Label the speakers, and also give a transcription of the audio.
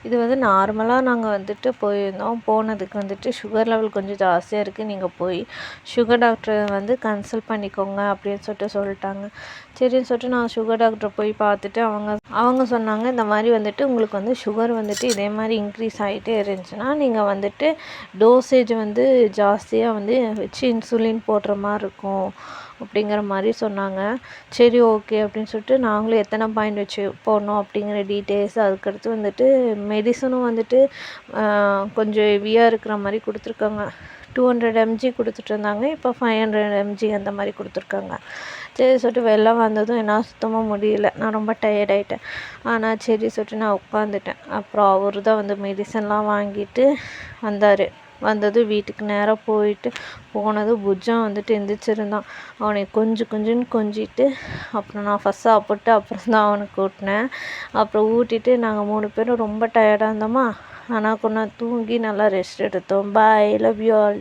Speaker 1: இது வந்து நார்மலாக நாங்கள் வந்துட்டு போயிருந்தோம். போனதுக்கு வந்துட்டு சுகர் லெவல் கொஞ்சம் ஜாஸ்தியாக இருக்குது, நீங்கள் போய் சுகர் டாக்டரை வந்து கன்சல்ட் பண்ணிக்கோங்க அப்படின்னு சொல்லிட்டாங்க. சரின்னு சொல்லிட்டு நான் சுகர் டாக்டரை போய் பார்த்துட்டு அவங்க சொன்னாங்க, இந்த மாதிரி வந்துட்டு உங்களுக்கு வந்து சுகர் வந்துட்டு இதே மாதிரி இன்க்ரீஸ் ஆகிட்டே இருந்துச்சுன்னா நீங்கள் வந்துட்டு டோசேஜ் வந்து ஜாஸ்தியாக வந்து வச்சு இன்சுலின் போடுற மாதிரி இருக்கும் அப்படிங்கிற மாதிரி சொன்னாங்க. சரி ஓகே அப்படின்னு சொல்லிட்டு நாங்களும் எத்தனை பாயிண்ட் வச்சு போடணும் அப்படிங்கிற டீட்டெயில்ஸ், அதுக்கடுத்து வந்துட்டு மெடிசனும் வந்துட்டு கொஞ்சம் ஹெவியாக இருக்கிற மாதிரி கொடுத்துருக்காங்க. 200 mg கொடுத்துட்டு இருந்தாங்க, இப்போ 500 mg அந்த மாதிரி கொடுத்துருக்காங்க. சரி சொல்லிட்டு வெளில வந்ததும் என்னால் சுத்தமாக முடியல, நான் ரொம்ப டயர்ட் ஆகிட்டேன். ஆனால் சரி சொல்லிட்டு நான் உட்காந்துட்டேன். அப்புறம் அவர் தான் வந்து மெடிசன்லாம் வாங்கிட்டு வந்தார். வந்ததும் வீட்டுக்கு நேராக போனதும் புஜ்ஜான் வந்துட்டு எந்திரிச்சிருந்தான். அவனை கொஞ்சம் கொஞ்சிட்டு அப்புறம் நான் ஃபஸ்ட் சாப்பிட்டு அப்புறம் தான் அவனுக்கு ஊட்டினேன். அப்புறம் ஊட்டிட்டு நாங்கள் 3 பேரும் ரொம்ப டயர்டாக இருந்தோமா, ஆனால் கொஞ்சம் தூங்கி நல்லா ரெஸ்ட் எடுத்தோம். பாய், லவ் யூ ஆல்.